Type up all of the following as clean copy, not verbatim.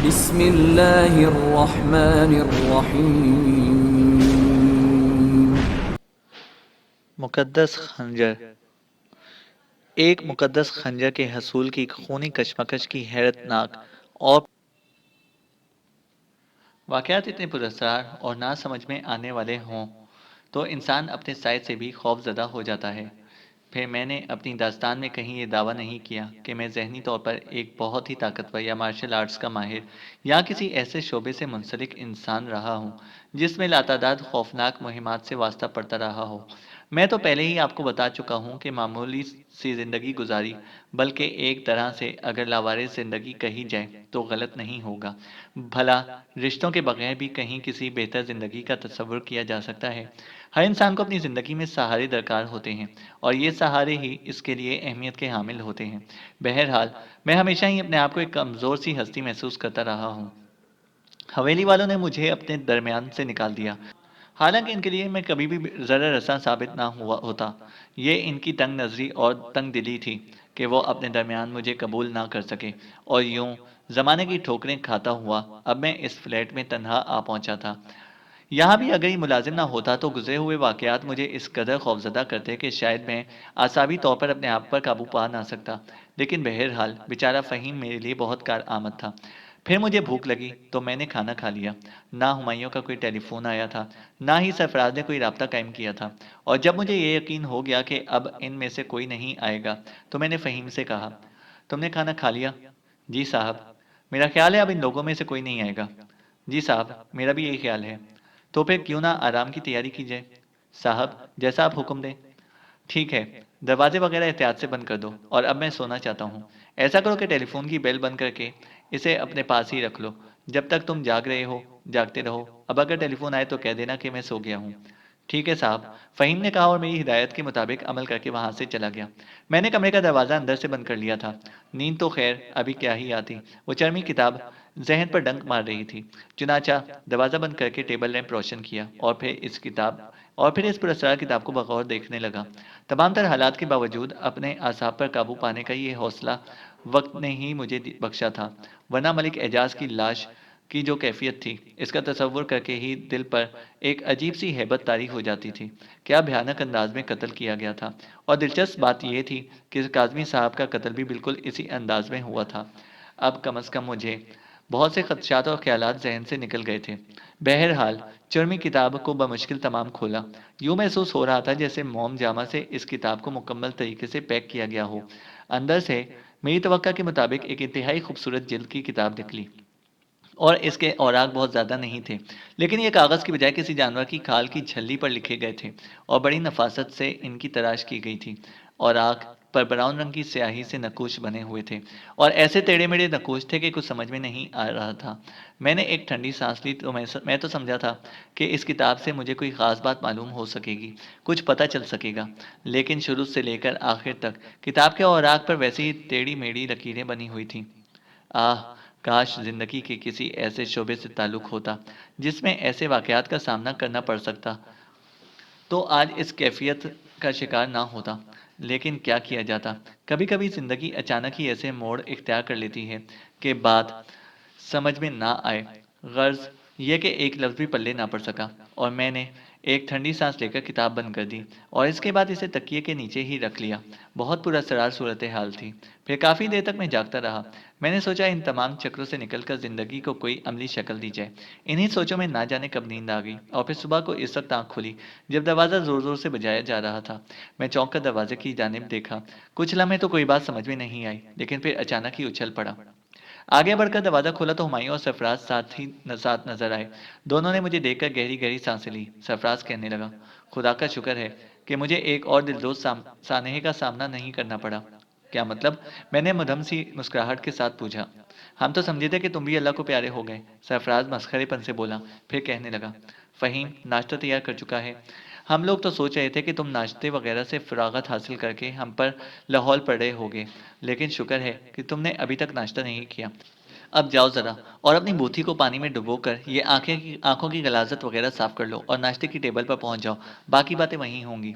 بسم اللہ الرحمن الرحیم۔ مقدس خنجر۔ ایک مقدس خنجر کے حصول کی خونی کشمکش کی حیرت ناک اور واقعات اتنے پراسرار اور نہ سمجھ میں آنے والے ہوں تو انسان اپنے سائے سے بھی خوف زدہ ہو جاتا ہے۔ پھر میں نے اپنی داستان میں کہیں یہ دعویٰ نہیں کیا کہ میں ذہنی طور پر ایک بہت ہی طاقتور یا مارشل آرٹس کا ماہر یا کسی ایسے شعبے سے منسلک انسان رہا ہوں جس میں لاتعداد خوفناک مہمات سے واسطہ پڑتا رہا ہو۔ میں تو پہلے ہی آپ کو بتا چکا ہوں کہ معمولی سی زندگی گزاری، بلکہ ایک طرح سے اگر لاوارث زندگی کہی جائے تو غلط نہیں ہوگا۔ بھلا رشتوں کے بغیر بھی کہیں کسی بہتر زندگی کا تصور کیا جا سکتا ہے؟ ہر انسان کو اپنی زندگی میں سہارے درکار ہوتے ہیں اور یہ سہارے ہی اس کے لیے اہمیت کے حامل ہوتے ہیں۔ بہرحال میں ہمیشہ ہی اپنے آپ کو ایک کمزور سی ہستی محسوس کرتا رہا ہوں۔ حویلی والوں نے مجھے اپنے درمیان سے نکال دیا، حالانکہ ان کے لیے میں کبھی بھی ذرہ رساں ثابت نہ ہوا ہوتا۔ یہ ان کی تنگ نظری اور تنگ دلی تھی کہ وہ اپنے درمیان مجھے قبول نہ کر سکے، اور یوں زمانے کی ٹھوکریں کھاتا ہوا اب میں اس فلیٹ میں تنہا آ پہنچا تھا۔ یہاں بھی اگر یہ ملازم نہ ہوتا تو گزرے ہوئے واقعات مجھے اس قدر خوفزدہ کرتے کہ شاید میں اعصابی طور پر اپنے آپ پر قابو پا نہ سکتا۔ لیکن بہرحال بیچارہ فہیم میرے لیے بہت کارآمد تھا۔ پھر مجھے بھوک لگی تو میں نے کھانا کھا لیا۔ نہ ہمایوں کا کوئی ٹیلی فون آیا تھا، نہ ہی سرفراز نے کوئی رابطہ قائم کیا تھا، اور جب مجھے یہ یقین ہو گیا کہ اب ان میں سے کوئی نہیں آئے گا تو میں نے فہیم سے کہا، تم نے کھانا کھا لیا؟ جی صاحب، میرا خیال ہے اب ان لوگوں میں سے کوئی نہیں آئے گا۔ جی صاحب، میرا بھی یہی خیال ہے۔ تو پھر کیوں نہ آرام کی تیاری کی جائے؟ صاحب جیسا آپ حکم دیں۔ ٹھیک ہے، دروازے وغیرہ احتیاط سے بند کر دو، اور اب میں سونا چاہتا ہوں۔ ایسا کرو کہ ٹیلی فون کی بیل بند کر کے اسے اپنے پاس ہی رکھ لو۔ جب تک تم جاگ رہے ہو جاگتے رہو، اب اگر ٹیلی فون آئے تو کہہ دینا کہ میں سو گیا ہوں۔ ٹھیک ہے صاحب، فہیم نے کہا اور میری ہدایت کے مطابق عمل کر کے وہاں سے چلا گیا۔ میں نے کمرے کا دروازہ اندر سے بند کر لیا تھا۔ نیند تو خیر ابھی کیا ہی آتی، وہ چرمی کتاب ذہن پر ڈنک مار رہی تھی۔ چنانچہ دروازہ بند کر کے ٹیبل لیمپ روشن کیا اور پھر اس پراسرار کتاب کو بغور دیکھنے لگا۔ تمام تر حالات کے باوجود اپنے اعصاب پر قابو پانے کا یہ حوصلہ وقت نے ہی مجھے بخشا تھا، ورنہ ملک اعجاز کی لاش کی جو کیفیت تھی اس کا تصور کر کے ہی دل پر ایک عجیب سی ہیبت طاری ہو جاتی تھی۔ کیا بھیانک انداز میں قتل کیا گیا تھا، اور دلچسپ بات یہ تھی کہ کاظمی صاحب کا قتل بھی بالکل اسی انداز میں ہوا تھا۔ اب کم از کم مجھے بہت سے خدشات اور خیالات ذہن سے نکل گئے تھے۔ بہرحال چرمی کتاب کو بمشکل تمام کھولا۔ یوں محسوس ہو رہا تھا جیسے موم جامہ سے اس کتاب کو مکمل طریقے سے پیک کیا گیا ہو۔ اندر سے میری توقع کے مطابق ایک انتہائی خوبصورت جلد کی کتاب نکلی، اور اس کے اوراق بہت زیادہ نہیں تھے، لیکن یہ کاغذ کی بجائے کسی جانور کی کھال کی جھلی پر لکھے گئے تھے، اور بڑی نفاست سے ان کی تراش کی گئی تھی۔ اوراق پر براؤن رنگ کی سیاہی سے نقوش بنے ہوئے تھے، اور ایسے ٹیڑے میڑے نقوش تھے کہ کچھ سمجھ میں نہیں آ رہا تھا۔ میں نے ایک ٹھنڈی سانس لی تو میں تو سمجھا تھا کہ اس کتاب سے مجھے کوئی خاص بات معلوم ہو سکے گی، کچھ پتہ چل سکے گا، لیکن شروع سے لے کر آخر تک کتاب کے اوراق پر ویسی ہی ٹیڑھی میڑھی لکیریں بنی ہوئی تھیں۔ آہ، کاش زندگی کے کسی ایسے شعبے سے تعلق ہوتا جس میں ایسے واقعات کا سامنا کرنا پڑ سکتا تو آج اس کیفیت کا شکار نہ ہوتا۔ لیکن کیا کیا جاتا، کبھی کبھی زندگی اچانک ہی ایسے موڑ اختیار کر لیتی ہے کہ بات سمجھ میں نہ آئے۔ غرض یہ کہ ایک لفظ بھی پلے نہ پڑ سکا، اور میں نے ایک ٹھنڈی سانس لے کر کتاب بند کر دی، اور اس کے بعد اسے تکیے کے نیچے ہی رکھ لیا۔ بہت پراسرار صورتحال تھی۔ پھر کافی دیر تک میں جاگتا رہا۔ میں نے سوچا ان تمام چکروں سے نکل کر زندگی کو کوئی عملی شکل دی جائے۔ انہی سوچوں میں نہ جانے کب نیند آ گئی، اور پھر صبح کو اس وقت آنکھ کھلی جب دروازہ زور زور سے بجایا جا رہا تھا۔ میں چونک کر دروازے کی جانب دیکھا۔ کچھ لمحے تو کوئی بات سمجھ میں نہیں آئی، لیکن پھر اچانک ہی اچھل پڑا۔ آگے بڑھ کر دروازہ کھولا تو ہمایوں اور سرفراز ساتھ نظر آئے۔ دونوں نے مجھے دیکھ کر گہری گہری سانسیں لی۔ سرفراز کہنے لگا، خدا کا شکر ہے کہ مجھے ایک اور دلدوز سانحے کا سامنا نہیں کرنا پڑا۔ کیا مطلب؟ میں نے مدھم سی مسکراہٹ کے ساتھ پوچھا۔ ہم تو سمجھے تھے کہ تم بھی اللہ کو پیارے ہو گئے، سرفراز مسخرے پن سے بولا، پھر کہنے لگا، فہیم ناشتہ تیار کر چکا ہے؟ ہم لوگ تو سوچ رہے تھے کہ تم ناشتے وغیرہ سے فراغت حاصل کر کے ہم پر لاحول پڑ رہے ہوگے، لیکن شکر ہے کہ تم نے ابھی تک ناشتہ نہیں کیا۔ اب جاؤ ذرا اور اپنی بوتھی کو پانی میں ڈبو کر یہ آنکھوں کی غلاظت وغیرہ صاف کر لو اور ناشتے کی ٹیبل پر پہنچ جاؤ، باقی باتیں وہیں ہوں گی۔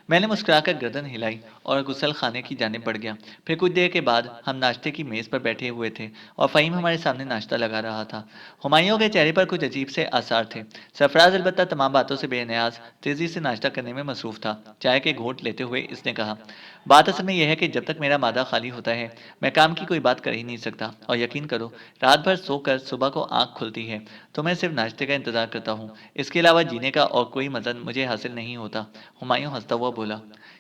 میں نے مسکرا کر گردن ہلائی اور غسل خانے کی جانب بڑھ گیا۔ پھر کچھ دیر کے بعد ہم ناشتے کی میز پر بیٹھے ہوئے تھے اور فہیم ہمارے سامنے ناشتہ لگا رہا تھا۔ ہمایوں کے چہرے پر کچھ عجیب سے آثار تھے۔ سرفراز البتہ تمام باتوں سے بے نیاز تیزی سے ناشتہ کرنے میں مصروف تھا۔ چائے کے گھونٹ لیتے ہوئے اس نے کہا، بات اصل میں یہ ہے کہ جب تک میرا معدہ خالی ہوتا ہے میں کام کی کوئی بات کر ہی نہیں سکتا، اور یقین کرو رات بھر سو کر صبح کو آنکھ کھلتی ہے تو میں صرف ناشتے کا انتظار کرتا ہوں، اس کے علاوہ جینے کا اور کوئی مزہ مجھے حاصل نہیں ہوتا۔ ہمایوں ہنستا ہوا بولا،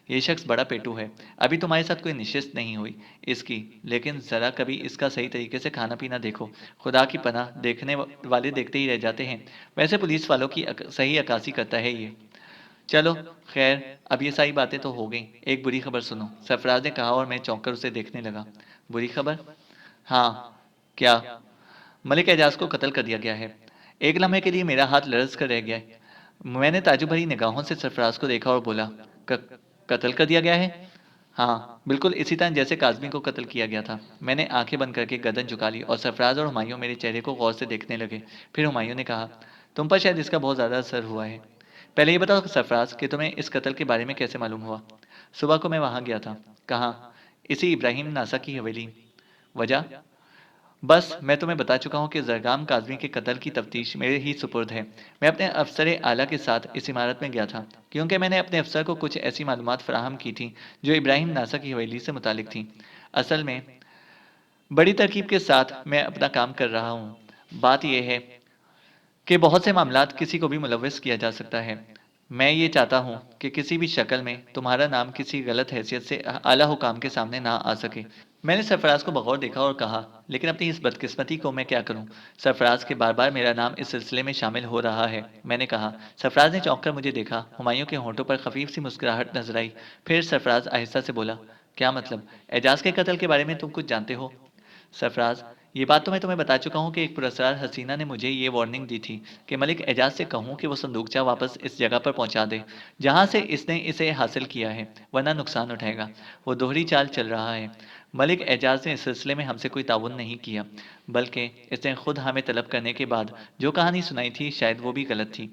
یہ شخص بڑا پیٹو ہے، ابھی تمہارے ساتھ کوئی نشست نہیں ہوئی اس کی، لیکن ذرا کبھی اس کا صحیح طریقے سے کھانا پینا دیکھو، خدا کی پناہ دیکھنے والے دیکھتے ہی رہ جاتے ہیں، ویسے پولیس والوں کی صحیح عکاسی کرتا ہے یہ۔ چلو خیر، اب یہ ساری باتیں تو ہو گئیں، ایک بری خبر سنو، سرفراز نے کہا اور میں چونک کر اسے دیکھنے لگا۔ بری خبر؟ ہاں۔ کیا؟ ملک اعجاز کو قتل کر دیا گیا ہے۔ ایک لمحے کے لیے میرا ہاتھ لرز کر رہ گیا۔ میں نے تعجب بھری نگاہوں سے سرفراز کو دیکھا اور بولا، قتل کر دیا گیا ہے؟ ہاں، بالکل اسی طرح جیسے کاظمی کو قتل کیا گیا تھا۔ میں نے آنکھیں بند کر کے گردن جھکا لی اور سرفراز اور ہمایوں میرے چہرے کو غور سے دیکھنے لگے۔ پھر ہمایوں نے کہا، تم پر شاید اس کا بہت زیادہ اثر ہوا ہے۔ پہلے یہ بتاؤ سرفراز کہ تمہیں اس قتل کے بارے میں کیسے معلوم ہوا؟ صبح کو میں وہاں گیا تھا۔ کہاں؟ اسی ابراہیم ناسا کی حویلی۔ وجہ؟ بس میں تمہیں بتا چکا ہوں کہ زرگام کاظمی کے قتل کی تفتیش میرے ہی سپرد ہے۔ میں اپنے افسر اعلیٰ کے ساتھ اس عمارت میں گیا تھا کیونکہ میں نے اپنے افسر کو کچھ ایسی معلومات فراہم کی تھیں جو ابراہیم ناسا کی حویلی سے متعلق تھیں۔ اصل میں بڑی ترکیب کے ساتھ میں اپنا کام کر رہا ہوں۔ بات یہ ہے کہ بہت سے معاملات کسی کو بھی ملوث کیا جا سکتا ہے۔ میں یہ چاہتا ہوں کہ کسی بھی شکل میں تمہارا نام کسی غلط حیثیت سے اعلیٰ حکام کے سامنے نہ آ سکے۔ میں نے سرفراز کو بغور دیکھا اور کہا، لیکن اپنی اس بدقسمتی کو میں کیا کروں؟ سرفراز کے بار بار میرا نام اس سلسلے میں شامل ہو رہا ہے، میں نے کہا۔ سرفراز نے چونک کر مجھے دیکھا۔ ہمایوں کے ہونٹوں پر خفیف سی مسکراہٹ نظر آئی۔ پھر سرفراز آہستہ سے بولا، کیا مطلب؟ اعجاز کے قتل کے بارے میں تم کچھ جانتے ہو؟ سرفراز، یہ بات تو میں تمہیں بتا چکا ہوں کہ ایک پراسرار حسینہ نے مجھے یہ وارننگ دی تھی کہ ملک اعجاز سے کہوں کہ وہ صندوقچہ واپس اس جگہ پر پہنچا دے جہاں سے اس نے اسے حاصل کیا ہے، ورنہ نقصان اٹھائے گا۔ وہ دوہری چال چل رہا ہے۔ ملک اعجاز نے اس سلسلے میں ہم سے کوئی تعاون نہیں کیا، بلکہ اس نے خود ہمیں طلب کرنے کے بعد جو کہانی سنائی تھی شاید وہ بھی غلط تھی۔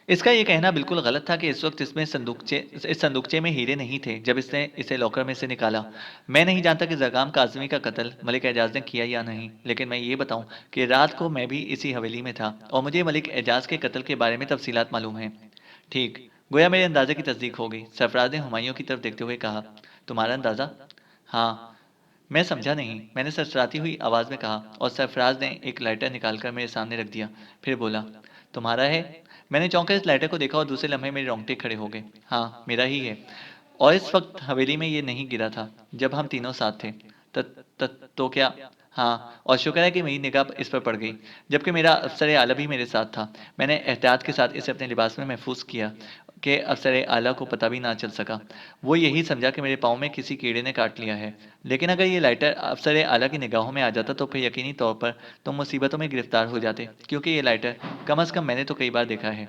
اس کا یہ کہنا بالکل غلط تھا کہ اس وقت اس صندوقچے میں ہیرے نہیں تھے جب اس نے اسے لاکر میں سے نکالا۔ میں نہیں جانتا کہ زرگام کاظمی کا قتل ملک اعجاز نے کیا یا نہیں، لیکن میں یہ بتاؤں کہ رات کو میں بھی اسی حویلی میں تھا اور مجھے ملک اعجاز کے قتل کے بارے میں تفصیلات معلوم ہیں۔ ٹھیک، گویا میرے اندازے کی تصدیق ہو گئی۔ سرفراز نے ہمایوں کی طرف دیکھتے ہوئے کہا، تمہارا اندازہ؟ ہاں۔ میں سمجھا نہیں، میں نے سرسراتی ہوئی آواز میں کہا، اور سرفراز نے ایک لائٹر نکال کر میرے سامنے رکھ دیا۔ پھر بولا، تمہارا ہے؟ میں نے چونک کر اس لائٹر کو دیکھا اور دوسرے لمحے میرے رونگٹے کھڑے ہو گئے۔ ہاں، میرا ہی ہے، اور اس وقت حویلی میں یہ نہیں گرا تھا جب ہم تینوں ساتھ تھے۔ تو کیا؟ ہاں، اور شکر ہے کہ میری نگاہ اس پر پڑ گئی جبکہ میرا افسر اعلیٰ بھی میرے ساتھ تھا۔ میں نے احتیاط کے ساتھ اسے اپنے لباس میں محفوظ کیا کہ افسر اعلیٰ کو پتہ بھی نہ چل سکا۔ وہ یہی سمجھا کہ میرے پاؤں میں کسی کیڑے نے کاٹ لیا ہے، لیکن اگر یہ لائٹر افسر اعلیٰ کی نگاہوں میں آ جاتا تو پھر یقینی طور پر تم مصیبتوں میں گرفتار ہو جاتے، کیونکہ یہ لائٹر کم از کم میں نے تو کئی بار دیکھا ہے۔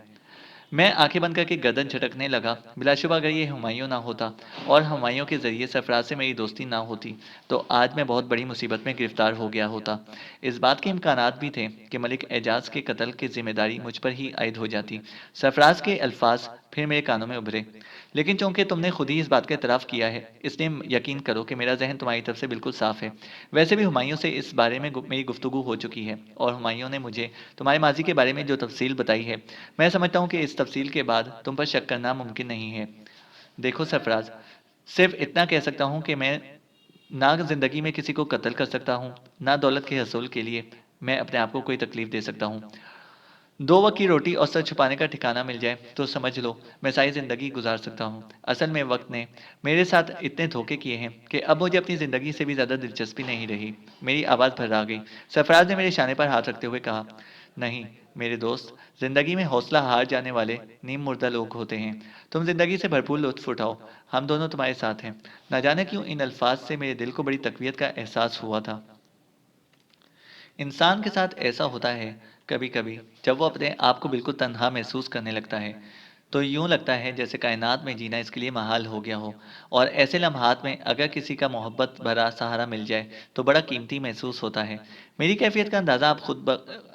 میں آنکھیں بند کر کے گردن جھٹکنے لگا۔ بلا شبہ اگر یہ ہمایوں نہ ہوتا اور ہمایوں کے ذریعے سرفراز سے میری دوستی نہ ہوتی تو آج میں بہت بڑی مصیبت میں گرفتار ہو گیا ہوتا۔ اس بات کے امکانات بھی تھے کہ ملک اعجاز کے قتل کی ذمہ داری مجھ پر ہی عائد ہو جاتی۔ سرفراز کے الفاظ پھر میرے کانوں میں ابھرے، لیکن چونکہ تم نے خود ہی اس بات کا اعتراف کیا ہے اس لیے یقین کرو کہ میرا ذہن تمہاری طرف سے بالکل صاف ہے۔ ویسے بھی ہمایوں سے اس بارے میں میری گفتگو ہو چکی ہے، اور ہمایوں نے مجھے تمہارے ماضی کے بارے میں جو تفصیل بتائی ہے، میں سمجھتا ہوں کہ اس تفصیل کے بعد تم پر شک کرنا ممکن نہیں ہے۔ دیکھو سرفراز، صرف اتنا کہہ سکتا ہوں کہ میں نہ زندگی میں کسی کو قتل کر سکتا ہوں، نہ دولت کے حصول کے لیے میں اپنے آپ کو کوئی تکلیف دے سکتا ہوں۔ دو وقت کی روٹی اور سر چھپانے کا ٹھکانہ مل جائے تو سمجھ لو میں ساری زندگی گزار سکتا ہوں۔ اصل میں وقت نے میرے ساتھ اتنے دھوکے کیے ہیں کہ اب مجھے اپنی زندگی سے بھی زیادہ دلچسپی نہیں رہی۔ میری آواز بھر گئی۔ سرفراز نے میرے شانے پر ہاتھ رکھتے ہوئے کہا، نہیں میرے دوست، زندگی میں حوصلہ ہار جانے والے نیم مردہ لوگ ہوتے ہیں۔ تم زندگی سے بھرپور لطف اٹھاؤ، ہم دونوں تمہارے ساتھ ہیں۔ نہ جانے کیوں ان الفاظ سے میرے دل کو بڑی تقویت کا احساس ہوا تھا۔ انسان کے ساتھ ایسا ہوتا ہے کبھی کبھی جب وہ اپنے آپ کو بالکل تنہا محسوس کرنے لگتا ہے تو یوں لگتا ہے جیسے کائنات میں جینا اس کے لیے محال ہو گیا ہو، اور ایسے لمحات میں اگر کسی کا محبت بھرا سہارا مل جائے تو بڑا قیمتی محسوس ہوتا ہے۔ میری کیفیت کا اندازہ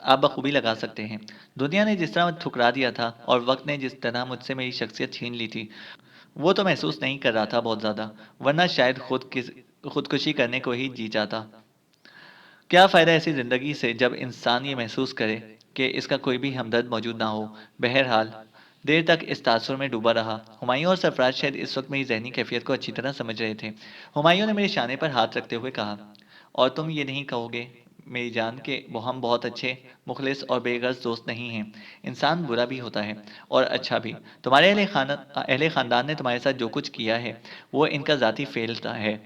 آپ بخوبی لگا سکتے ہیں۔ دنیا نے جس طرح ٹھکرا دیا تھا اور وقت نے جس طرح مجھ سے میری شخصیت چھین لی تھی، وہ تو محسوس نہیں کر رہا تھا بہت زیادہ، ورنہ شاید خودکشی کرنے کو ہی جی جاتا۔ کیا فائدہ ایسی زندگی سے جب انسان یہ محسوس کرے کہ اس کا کوئی بھی ہمدرد موجود نہ ہو؟ بہرحال دیر تک اس تاثر میں ڈوبا رہا۔ ہمایوں اور سرفراز شاید اس وقت میری ذہنی کیفیت کو اچھی طرح سمجھ رہے تھے۔ ہمایوں نے میرے شانے پر ہاتھ رکھتے ہوئے کہا، اور تم یہ نہیں کہو گے میری جان کہ وہ ہم بہت اچھے، مخلص اور بے غرض دوست نہیں ہیں؟ انسان برا بھی ہوتا ہے اور اچھا بھی۔ تمہارے اہل خاندان نے تمہارے ساتھ جو کچھ کیا ہے وہ ان کا ذاتی فعل ہے۔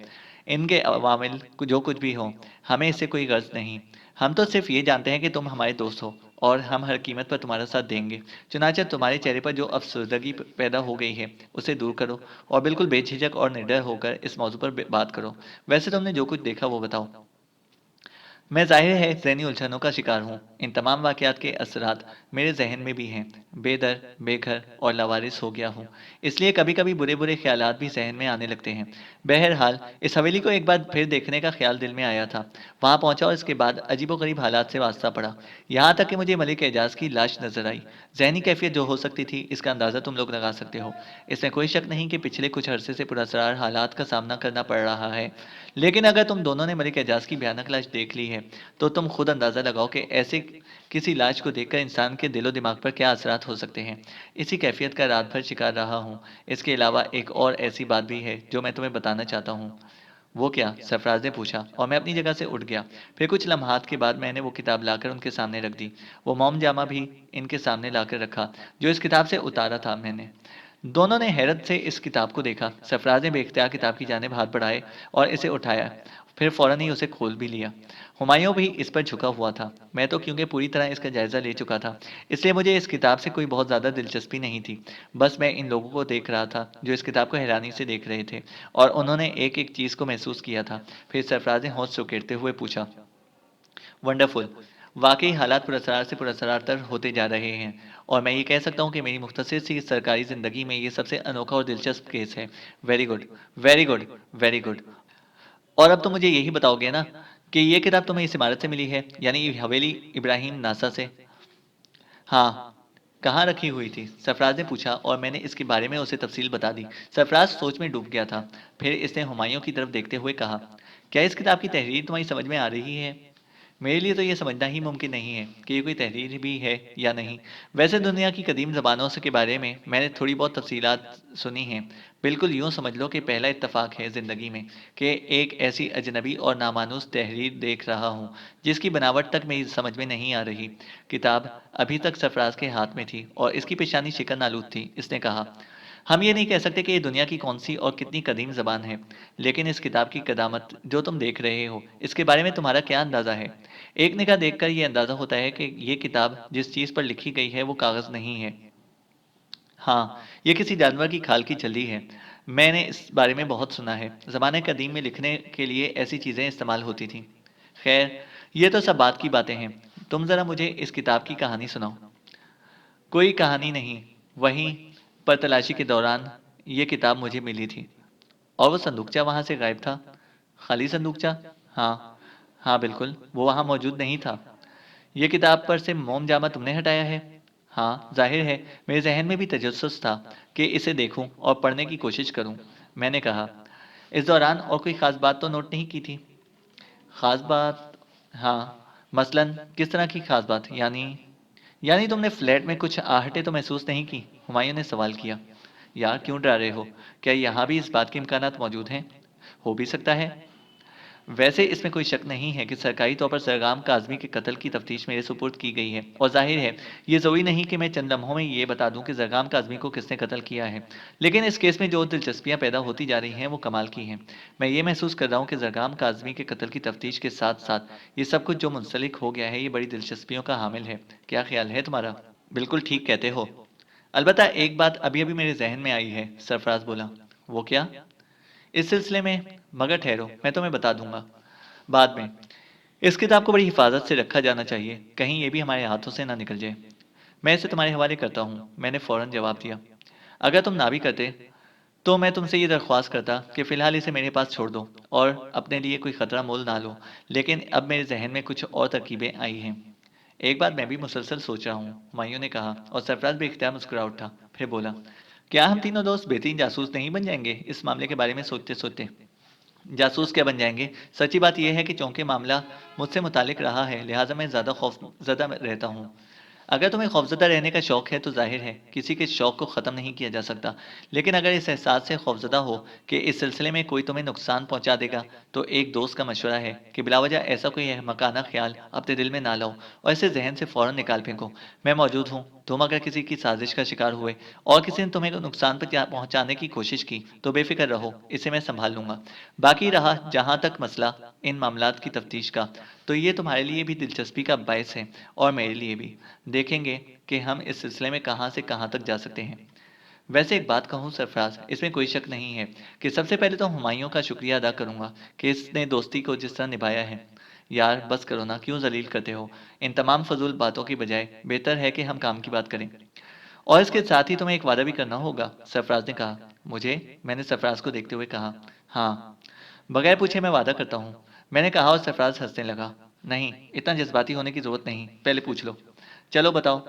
ان کے عوامل جو کچھ بھی ہو، ہمیں اس سے کوئی غرض نہیں۔ ہم تو صرف یہ جانتے ہیں کہ تم ہمارے دوست ہو اور ہم ہر قیمت پر تمہارا ساتھ دیں گے۔ چنانچہ تمہارے چہرے پر جو افسردگی پیدا ہو گئی ہے اسے دور کرو اور بالکل بے جھجک اور نڈر ہو کر اس موضوع پر بات کرو۔ ویسے تم نے جو کچھ دیکھا وہ بتاؤ۔ میں ظاہر ہے ذہنی الجھنوں کا شکار ہوں۔ ان تمام واقعات کے اثرات میرے ذہن میں بھی ہیں۔ بے در، بے گھر اور لاوارث ہو گیا ہوں، اس لیے کبھی کبھی برے برے خیالات بھی ذہن میں آنے لگتے ہیں۔ بہرحال اس حویلی کو ایک بار پھر دیکھنے کا خیال دل میں آیا تھا۔ وہاں پہنچا اور اس کے بعد عجیب و غریب حالات سے واسطہ پڑا، یہاں تک کہ مجھے ملک اعجاز کی لاش نظر آئی۔ ذہنی کیفیت جو ہو سکتی تھی اس کا اندازہ تم لوگ لگا سکتے ہو۔ اس میں کوئی شک نہیں کہ پچھلے کچھ عرصے سے پراسرار حالات کا سامنا کرنا پڑ رہا ہے، لیکن اگر تم دونوں نے ملک اعجاز کی بھیانک لاش دیکھ لی ہے تو تم خود اندازہ لگاؤ کہ ایسے کسی لاش کو دیکھ کر انسان کے دل و دماغ پر کیا اثرات ہو سکتے ہیں۔ اسی کیفیت کا رات بھر شکار رہا ہوں۔ اس کے علاوہ ایک اور ایسی بات بھی ہے جو میں تمہیں بتانا چاہتا ہوں۔ وہ کیا؟ سرفراز نے پوچھا اور میں اپنی جگہ سے اٹھ گیا۔ پھر کچھ لمحات کے بعد میں نے وہ کتاب لا کر ان کے سامنے رکھ دی۔ وہ موم جامہ بھی ان کے سامنے لا کر رکھا جو اس کتاب سے اتارا تھا میں نے۔ دونوں نے حیرت سے اس کتاب کو دیکھا۔ سرفراز نے بے اختیار کتاب کی جانب ہاتھ بڑھائے اور اسے اٹھایا، پھر فوراً ہی اسے کھول بھی لیا۔ ہمایوں بھی اس پر جھکا ہوا تھا۔ میں تو کیونکہ پوری طرح اس کا جائزہ لے چکا تھا، اس لیے مجھے اس کتاب سے کوئی بہت زیادہ دلچسپی نہیں تھی۔ بس میں ان لوگوں کو دیکھ رہا تھا جو اس کتاب کو حیرانی سے دیکھ رہے تھے، اور انہوں نے ایک ایک چیز کو محسوس کیا تھا۔ پھر سرفراز نے ہونش سکیڑتے ہوئے پوچھا، ونڈرفل! واقعی حالات پراسرار سے پراسرار تر ہوتے جا رہے ہیں، اور میں یہ کہہ سکتا ہوں کہ میری مختصر سی سرکاری زندگی میں یہ سب سے انوکھا اور دلچسپ کیس ہے۔ Very good, very good, very good. اور اب تم مجھے یہی بتاؤ گے نا کہ یہ کتاب تمہیں اس عمارت سے ملی ہے، یعنی حویلی ابراہیم ناسا سے؟ ہاں۔ کہاں رکھی ہوئی تھی؟ سرفراز نے پوچھا اور میں نے اس کے بارے میں اسے تفصیل بتا دی۔ سرفراز سوچ میں ڈوب گیا تھا، پھر اس نے ہمایوں کی طرف دیکھتے ہوئے کہا، کیا اس کتاب کی تحریر تمہاری سمجھ میں آ رہی ہے؟ میرے لیے تو یہ سمجھنا ہی ممکن نہیں ہے کہ یہ کوئی تحریر بھی ہے یا نہیں۔ ویسے دنیا کی قدیم زبانوں کے بارے میں نے تھوڑی بہت تفصیلات سنی ہیں۔ بالکل یوں سمجھ لو کہ پہلا اتفاق ہے زندگی میں کہ ایک ایسی اجنبی اور نامانوس تحریر دیکھ رہا ہوں جس کی بناوٹ تک میری سمجھ میں نہیں آ رہی۔ کتاب ابھی تک سرفراز کے ہاتھ میں تھی اور اس کی پیشانی شکن آلود تھی۔ اس نے کہا، ہم یہ نہیں کہہ سکتے کہ یہ دنیا کی کون سی اور کتنی قدیم زبان ہے، لیکن اس کتاب کی قدامت جو تم دیکھ رہے ہو اس کے بارے میں تمہارا کیا اندازہ ہے؟ ایک نگاہ دیکھ کر یہ اندازہ ہوتا ہے کہ یہ کتاب جس چیز پر لکھی گئی ہے وہ کاغذ نہیں ہے۔ ہاں، یہ کسی جانور کی کھال کی چھلی ہے۔ میں نے اس بارے میں بہت سنا ہے۔ زمانہ قدیم میں لکھنے کے لیے ایسی چیزیں استعمال ہوتی تھیں۔ خیر، یہ تو سب بات کی باتیں ہیں۔ تم ذرا مجھے اس کتاب کی کہانی سناؤ۔ کوئی کہانی نہیں، وہیں پر تلاشی کے دوران یہ کتاب مجھے ملی تھی۔ اور وہ صندوقچہ وہاں سے غائب تھا؟ خالی صندوقچہ؟ ہاں، ہاں بالکل، وہ وہاں موجود نہیں تھا۔ یہ کتاب پر سے موم جامہ تم نے ہٹایا ہے؟ ہاں، ظاہر ہے میرے ذہن میں بھی تجسس تھا کہ اسے دیکھوں اور پڑھنے کی کوشش کروں۔ میں نے کہا، اس دوران اور کوئی خاص بات تو نوٹ نہیں کی تھی؟ خاص بات؟ ہاں، مثلاً کس طرح کی خاص بات؟ یعنی تم نے فلیٹ میں کچھ آہٹیں تو محسوس نہیں کی؟ ہمایوں نے سوال کیا۔ یار کیوں ڈرا رہے ہو؟ کیا یہاں بھی اس بات کے امکانات موجود ہیں؟ ہو بھی سکتا ہے۔ ویسے اس میں کوئی شک نہیں ہے کہ سرکاری طور پر سرگام کاظمی کے قتل کی تفتیش میرے سپرد کی گئی ہے، اور ظاہر ہے یہ ضروری نہیں کہ میں چند لمحوں میں یہ بتا دوں کہ سرگام کاظمی کو کس نے قتل کیا ہے، لیکن اس کیس میں جو دلچسپیاں پیدا ہوتی جا رہی ہیں وہ کمال کی ہیں۔ میں یہ محسوس کر رہا ہوں کہ سرگام کاظمی کے قتل کی تفتیش کے ساتھ ساتھ یہ سب کچھ جو منسلک ہو گیا ہے یہ بڑی دلچسپیوں کا حامل ہے۔ کیا خیال ہے تمہارا؟ بالکل ٹھیک کہتے ہو۔ البتہ ایک بات ابھی ابھی میرے ذہن میں آئی ہے، سرفراز بولا۔ وہ کیا؟ اس سلسلے میں؟ مگر ٹھہرو، میں تمہیں بتا دوں گا بعد میں۔ اس کتاب کو بڑی حفاظت سے رکھا جانا چاہیے، کہیں یہ بھی ہمارے ہاتھوں سے نہ نکل جائے۔ میں اسے تمہارے حوالے کرتا ہوں، میں نے فوراً جواب دیا۔ اگر تم نہ بھی کرتے تو میں تم سے یہ درخواست کرتا کہ فی الحال اسے میرے پاس چھوڑ دو اور اپنے لیے کوئی خطرہ مول نہ لو، لیکن اب میرے ذہن میں کچھ اور ترکیبیں آئی ہیں۔ ایک بات میں بھی مسلسل سوچ رہا ہوں، ہمایوں نے کہا، اور سرفراز بھی اختیار مسکرا اٹھا، پھر بولا، کیا ہم تینوں دوست بہترین جاسوس نہیں بن جائیں گے اس معاملے کے بارے میں سوچتے سوچتے؟ جاسوس کیا بن جائیں گے؟ سچی بات یہ ہے کہ چونکہ معاملہ مجھ سے متعلق رہا ہے لہٰذا میں زیادہ خوف زدہ رہتا ہوں۔ اگر تمہیں خوفزدہ رہنے کا شوق ہے تو ظاہر ہے کسی کے شوق کو ختم نہیں کیا جا سکتا، لیکن اگر اس احساس سے خوفزدہ ہو کہ اس سلسلے میں کوئی تمہیں نقصان پہنچا دے گا تو ایک دوست کا مشورہ ہے کہ بلا وجہ ایسا کوئی احمقانہ خیال اپنے دل میں نہ لاؤ اور اسے ذہن سے فوراً نکال پھینکو۔ میں موجود ہوں، تم اگر کسی کی سازش کا شکار ہوئے اور کسی نے تمہیں نقصان پہنچانے کی کوشش کی تو بے فکر رہو، اسے میں سنبھال لوں گا۔ باقی رہا جہاں تک مسئلہ ان معاملات کی تفتیش کا، تو یہ تمہارے لیے بھی دلچسپی کا باعث ہے اور میرے لیے بھی۔ دیکھیں گے کہ ہم اس سلسلے میں کہاں سے کہاں تک جا سکتے ہیں۔ ویسے ایک بات کہوں سرفراز، اس میں کوئی شک نہیں ہے کہ سب سے پہلے تو ہمایوں کا شکریہ ادا کروں گا کہ اس نے دوستی کو جس طرح نبھایا ہے۔ یار بس کرو نا، کیوں ذلیل کرتے ہو؟ ان تمام فضول باتوں کی بجائے بہتر ہے کہ ہم کام کی بات کریں۔ اور اس کے ساتھ ہی تمہیں ایک وعدہ بھی کرنا ہوگا، سرفراز نے کہا۔ مجھے؟ میں نے سرفراز کو دیکھتے ہوئے کہا۔ ہاں، بغیر پوچھے میں وعدہ کرتا ہوں، میں نے کہا، اور سرفراز ہنسنے لگا۔ نہیں، اتنا جذباتی ہونے کی ضرورت نہیں، پہلے پوچھ لو۔ چلو بتاؤ۔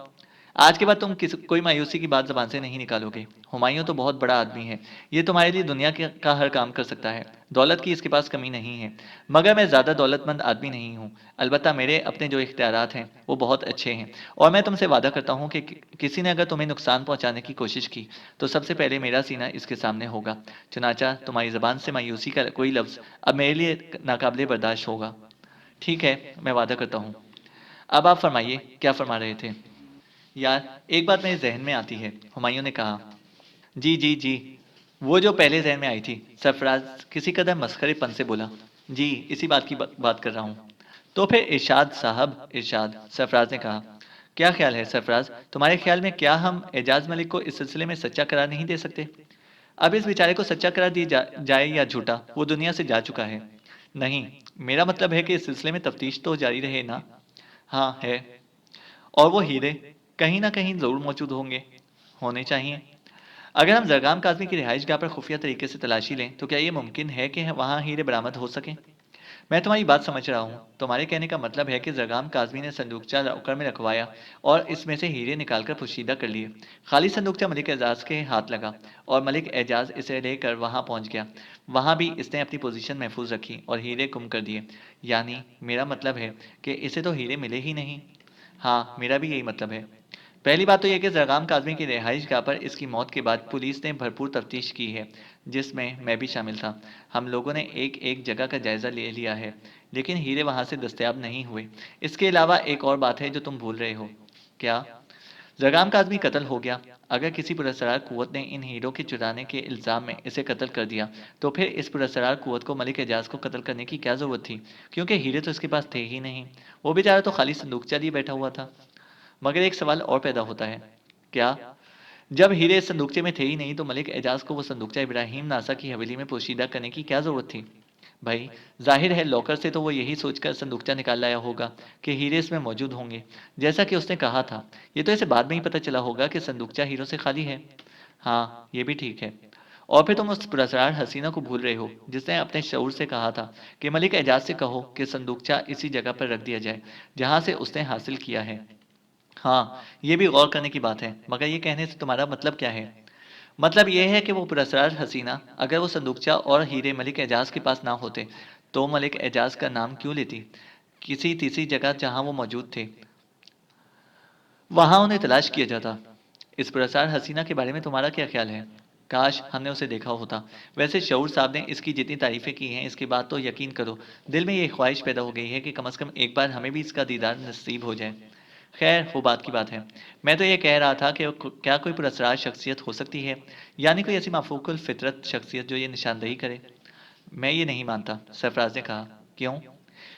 آج کے بعد تم کوئی مایوسی کی بات زبان سے نہیں نکالو گے۔ ہمایوں تو بہت بڑا آدمی ہے، یہ تمہارے لیے دنیا کا ہر کام کر سکتا ہے، دولت کی اس کے پاس کمی نہیں ہے، مگر میں زیادہ دولت مند آدمی نہیں ہوں۔ البتہ میرے اپنے جو اختیارات ہیں وہ بہت اچھے ہیں، اور میں تم سے وعدہ کرتا ہوں کہ کسی نے اگر تمہیں نقصان پہنچانے کی کوشش کی تو سب سے پہلے میرا سینہ اس کے سامنے ہوگا۔ چنانچہ تمہاری زبان سے مایوسی کا کوئی لفظ اب میرے لیے ناقابل برداشت ہوگا۔ ٹھیک ہے، میں وعدہ کرتا ہوں۔ اب آپ فرمائیے، کیا فرما رہے تھے؟ یار ایک بات میرے ذہن میں آتی ہے، ہمایوں نے کہا۔ جی جی جی، وہ جو پہلے ذہن میں آئی تھی، سرفراز کسی قدر مسخرے پن سے بولا۔ جی، اسی بات کی بات کر رہا ہوں۔ تو پھر ارشاد صاحب، ارشاد، سرفراز نے کہا۔ کیا خیال ہے سرفراز، تمہارے خیال میں کیا ہم اعجاز ملک کو اس سلسلے میں سچا قرار نہیں دے سکتے؟ اب اس بیچارے کو سچا قرار دی جائے یا جھوٹا، وہ دنیا سے جا چکا ہے۔ نہیں، میرا مطلب ہے کہ اس سلسلے میں تفتیش تو جاری رہے نا؟ ہاں ہے۔ اور وہ ہیرے کہیں نہ کہیں ضرور موجود ہوں گے، ہونے چاہیے۔ اگر ہم زرگام کاظمی کی رہائش گاہ پر خفیہ طریقے سے تلاشی لیں تو کیا یہ ممکن ہے کہ وہاں ہیرے برآمد ہو سکیں؟ میں تمہاری بات سمجھ رہا ہوں، تمہارے کہنے کا مطلب ہے کہ زرگام کاظمی نے صندوقچہ لاکر میں رکھوایا اور اس میں سے ہیرے نکال کر پوشیدہ کر لیے۔ خالی صندوقچہ ملک اعجاز کے ہاتھ لگا اور ملک اعجاز اسے لے کر وہاں پہنچ گیا۔ وہاں بھی اس نے اپنی پوزیشن محفوظ رکھی اور ہیرے گم کر دیے۔ یعنی میرا مطلب ہے کہ اسے تو ہیرے ملے ہی نہیں۔ ہاں، میرا بھی یہی مطلب ہے۔ پہلی بات تو یہ کہ زرگام کاظمی کی رہائش گاہ پر اس کی موت کے بعد پولیس نے بھرپور تفتیش کی ہے، جس میں بھی شامل تھا۔ ہم لوگوں نے ایک ایک جگہ کا جائزہ لے لیا ہے، لیکن ہیرے وہاں سے دستیاب نہیں ہوئے۔ اس کے علاوہ ایک اور بات ہے جو تم بھول رہے ہو۔ کیا؟ زرگام کاظمی قتل ہو گیا۔ اگر کسی پراسرار قوت نے ان ہیروں کے چرانے کے الزام میں اسے قتل کر دیا تو پھر اس پراسرار قوت کو ملک اعجاز کو قتل کرنے کی کیا ضرورت تھی؟ کیونکہ ہیرے تو اس کے پاس تھے ہی نہیں، وہ بیچارہ تو خالی صندوقچہ لیے بیٹھا ہوا تھا۔ مگر ایک سوال اور پیدا ہوتا ہے۔ کیا؟ جب ہیرے اس صندوقچے میں تھے ہی نہیں تو ملک اعجاز کو وہ صندوقچہ ابراہیم ناسا کی حویلی میں پوشیدہ کرنے کی کیا ضرورت تھی؟ بھائی ظاہر ہے لاکر سے تو وہ یہی سوچ کر صندوقچہ نکال لایا ہوگا کہ ہیرے اس میں موجود ہوں گے، جیسا کہ اس نے کہا تھا۔ یہ تو اسے بعد میں ہی پتہ چلا ہوگا کہ صندوقچہ ہیروں سے خالی ہے۔ ہاں، یہ بھی ٹھیک ہے۔ اور پھر تم اس پراسرار حسینہ کو بھول رہے ہو جس نے اپنے شعور سے کہا تھا کہ ملک اعجاز سے کہو کہ صندوقچہ اسی جگہ پر رکھ دیا جائے جہاں سے اس نے حاصل کیا ہے۔ ہاں، یہ بھی غور کرنے کی بات ہے، مگر یہ کہنے سے تمہارا مطلب کیا ہے؟ مطلب یہ ہے کہ وہ پراسرار حسینہ، اگر وہ صندوقچہ اور ہیرے ملک اعجاز کے پاس نہ ہوتے تو ملک اعجاز کا نام کیوں لیتی؟ کسی تیسری جگہ جہاں وہ موجود تھے وہاں انہیں تلاش کیا جاتا۔ اس پراسرار حسینہ کے بارے میں تمہارا کیا خیال ہے؟ کاش ہم نے اسے دیکھا ہوتا۔ ویسے شعور صاحب نے اس کی جتنی تعریفیں کی ہیں، اس کے بعد تو یقین کرو دل میں یہ خواہش پیدا ہو گئی ہے کہ کم از کم ایک بار ہمیں بھی اس کا دیدار نصیب ہو جائے۔ خیر وہ بات کی بات ہے، میں تو یہ کہہ رہا تھا کہ کیا کوئی پراسرار شخصیت ہو سکتی ہے، یعنی کوئی ایسی مافوق الفطرت شخصیت جو یہ نشاندہی کرے؟ میں یہ نہیں مانتا، سرفراز نے کہا۔ کیوں؟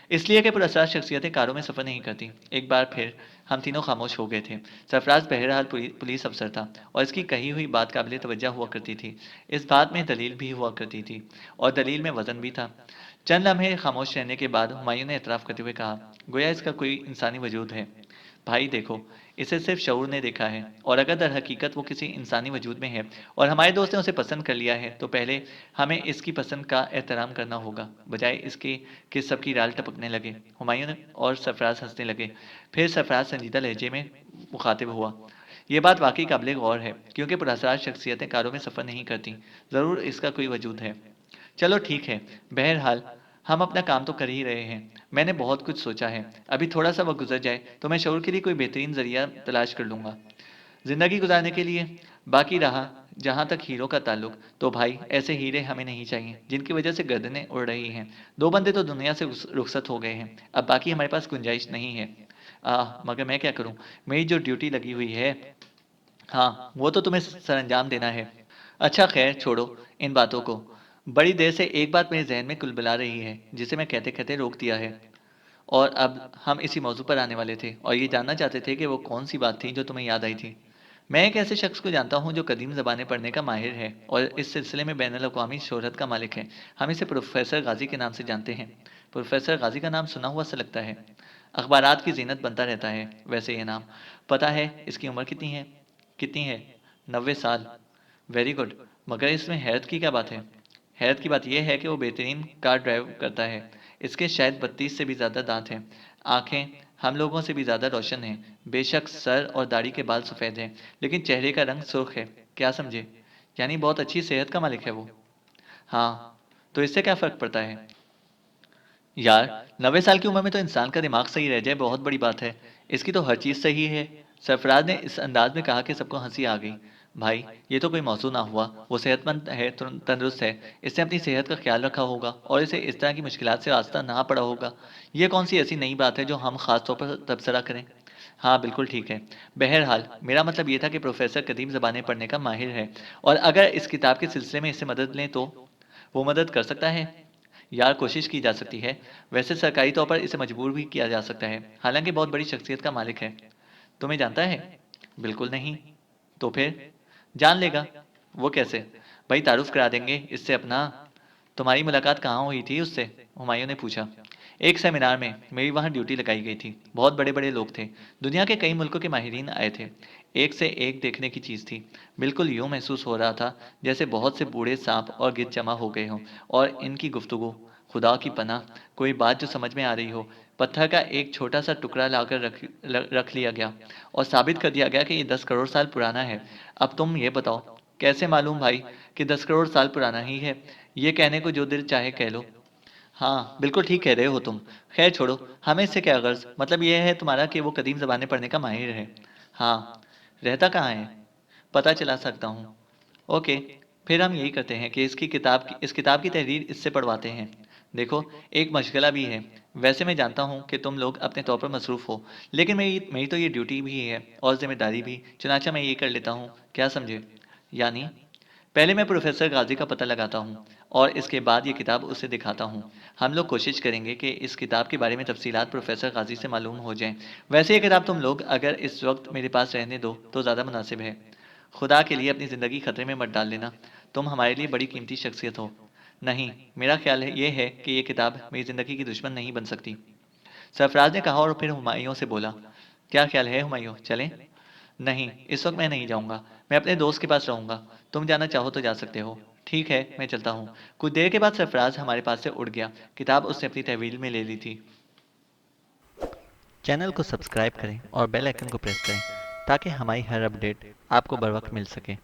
اس لیے کہ پراسرار شخصیتیں کاروں میں سفر نہیں کرتی۔ ایک بار پھر ہم تینوں خاموش ہو گئے تھے۔ سرفراز بہرحال پولیس افسر تھا اور اس کی کہی ہوئی بات قابل توجہ ہوا کرتی تھی۔ اس بات میں دلیل بھی ہوا کرتی تھی اور دلیل میں وزن بھی تھا۔ چند لمحے خاموش رہنے کے بعد ہمایوں نے اعتراف کرتے ہوئے کہا، گویا اس کا کوئی انسانی وجود ہے۔ بھائی دیکھو، اسے صرف شعور نے دیکھا ہے، اور اگر در حقیقت وہ کسی انسانی وجود میں ہے اور ہمارے دوست نے اسے پسند کر لیا ہے تو پہلے ہمیں اس کی پسند کا احترام کرنا ہوگا، بجائے اس کے کہ سب کی رال ٹپکنے لگے۔ ہمایوں اور سرفراز ہنسنے لگے۔ پھر سرفراز سنجیدہ لہجے میں مخاطب ہوا، یہ بات واقعی قابل غور ہے، کیونکہ پراسرار شخصیتیں کاروں میں سفر نہیں کرتی، ضرور اس کا کوئی وجود ہے۔ چلو ٹھیک ہے، بہرحال ہم اپنا کام تو کر ہی رہے ہیں۔ میں نے بہت کچھ سوچا ہے، ابھی تھوڑا سا وقت گزر جائے تو میں شعور کے لیے کوئی بہترین ذریعہ تلاش کر لوں گا زندگی گزارنے کے لیے۔ باقی رہا جہاں تک ہیروں کا تعلق، تو بھائی ایسے ہیرے ہمیں نہیں چاہیے جن کی وجہ سے گردنیں اڑ رہی ہیں۔ 2 بندے تو دنیا سے رخصت ہو گئے ہیں، اب باقی ہمارے پاس گنجائش نہیں ہے۔ مگر میں کیا کروں، میری جو ڈیوٹی لگی ہوئی ہے، ہاں وہ تو تمہیں سر انجام دینا ہے۔ اچھا خیر چھوڑو ان باتوں کو، بڑی دیر سے ایک بات میرے ذہن میں کلبلا رہی ہے جسے میں کہتے کہتے روک دیا ہے، اور اب ہم اسی موضوع پر آنے والے تھے اور یہ جاننا چاہتے تھے کہ وہ کون سی بات تھی جو تمہیں یاد آئی تھی۔ میں ایک ایسے شخص کو جانتا ہوں جو قدیم زبانیں پڑھنے کا ماہر ہے اور اس سلسلے میں بین الاقوامی شہرت کا مالک ہے۔ ہم اسے پروفیسر غازی کے نام سے جانتے ہیں۔ پروفیسر غازی کا نام سنا ہوا سا لگتا ہے، اخبارات کی زینت بنتا رہتا ہے ویسے یہ نام۔ پتہ ہے اس کی عمر کتنی ہے؟ کتنی ہے؟ 90 سال۔ ویری گڈ، مگر اس میں حیرت کی کیا بات ہے؟ حیرت کی بات یہ ہے کہ وہ بہترین کار ڈرائیو کرتا ہے۔ اس کے شاید 32 سے بھی زیادہ دانت ہیں، آنکھیں ہم لوگوں سے بھی زیادہ روشن ہیں، بے شک سر اور داڑھی کے بال سفید ہیں لیکن چہرے کا رنگ سرخ ہے، کیا سمجھے؟ یعنی بہت اچھی صحت کا مالک ہے وہ۔ ہاں، تو اس سے کیا فرق پڑتا ہے؟ یار، 90 سال کی عمر میں تو انسان کا دماغ صحیح رہ جائے بہت بڑی بات ہے، اس کی تو ہر چیز صحیح ہے۔ سرفراز نے اس انداز میں کہا کہ سب کو ہنسی آ گئی۔ بھائی یہ تو کوئی موضوع نہ ہوا، وہ صحت مند ہے، تندرست ہے، اس نے اپنی صحت کا خیال رکھا ہوگا اور اسے اس طرح کی مشکلات سے راستہ نہ پڑا ہوگا۔ یہ کون سی ایسی نئی بات ہے جو ہم خاص طور پر تبصرہ کریں؟ ہاں بالکل ٹھیک ہے۔ بہرحال میرا مطلب یہ تھا کہ پروفیسر قدیم زبانیں پڑھنے کا ماہر ہے، اور اگر اس کتاب کے سلسلے میں اس سے مدد لیں تو وہ مدد کر سکتا ہے۔ یار کوشش کی جا سکتی ہے، ویسے سرکاری طور پر اسے مجبور بھی کیا جا سکتا ہے، حالانکہ بہت بڑی شخصیت کا مالک ہے۔ تمہیں جانتا ہے؟ بالکل نہیں۔ تو پھر جان لے گا۔ وہ کیسے؟ بھائی تعارف کرا دیں گے اس سے اپنا۔ تمہاری ملاقات کہاں ہوئی تھی اس سے؟ ہمایوں نے پوچھا۔ ایک سیمینار میں، میری وہاں ڈیوٹی لگائی گئی تھی، بہت بڑے بڑے لوگ تھے، دنیا کے کئی ملکوں کے ماہرین آئے تھے، ایک سے ایک دیکھنے کی چیز تھی۔ بالکل یوں محسوس ہو رہا تھا جیسے بہت سے بوڑھے سانپ اور گدھ جمع ہو گئے ہوں اور ان کی گفتگو، خدا کی پناہ کوئی بات جو سمجھ میں آ رہی ہو۔ پتھر کا ایک چھوٹا سا ٹکڑا لا کر رکھ لیا گیا اور ثابت کر دیا گیا کہ یہ 10 کروڑ سال پرانا ہے۔ اب تم یہ بتاؤ کیسے معلوم بھائی کہ 10 کروڑ سال پرانا ہی ہے؟ یہ کہنے کو جو دل چاہے کہہ لو۔ ہاں بالکل ٹھیک کہہ رہے ہو تم۔ خیر چھوڑو، ہمیں اس سے کیا غرض، مطلب یہ ہے تمہارا کہ وہ قدیم زبانیں پڑھنے کا ماہر ہے۔ ہاں۔ رہتا کہاں ہے؟ پتہ چلا سکتا ہوں۔ اوکے، پھر ہم یہی کرتے ہیں کہ اس کتاب کی تحریر اس سے پڑھواتے ہیں۔ دیکھو ایک مشغلہ بھی ہے، ویسے میں جانتا ہوں کہ تم لوگ اپنے طور پر مصروف ہو، لیکن میری تو یہ ڈیوٹی بھی ہے اور ذمہ داری بھی، چنانچہ میں یہ کر لیتا ہوں، کیا سمجھے؟ یعنی پہلے میں پروفیسر غازی کا پتہ لگاتا ہوں اور اس کے بعد یہ کتاب اسے دکھاتا ہوں۔ ہم لوگ کوشش کریں گے کہ اس کتاب کے بارے میں تفصیلات پروفیسر غازی سے معلوم ہو جائیں۔ ویسے یہ کتاب تم لوگ اگر اس وقت میرے پاس رہنے دو تو زیادہ مناسب ہے۔ خدا کے لیے اپنی زندگی خطرے میں مت ڈال لینا، تم ہمارے لیے بڑی قیمتی شخصیت ہو۔ نہیں، میرا خیال یہ ہے کہ یہ کتاب میری زندگی کی دشمن نہیں بن سکتی، سرفراز نے کہا، اور پھر ہمایوں سے بولا، کیا خیال ہے ہمایوں، چلیں؟ نہیں، اس وقت میں نہیں جاؤں گا، میں اپنے دوست کے پاس رہوں گا، تم جانا چاہو تو جا سکتے ہو۔ ٹھیک ہے، میں چلتا ہوں۔ کچھ دیر کے بعد سرفراز ہمارے پاس سے اڑ گیا، کتاب اس نے اپنی تحویل میں لے لی تھی۔ چینل کو سبسکرائب کریں اور بیل آئیکن کو پریس کریں تاکہ ہماری ہر اپڈیٹ آپ کو بر وقت مل سکے۔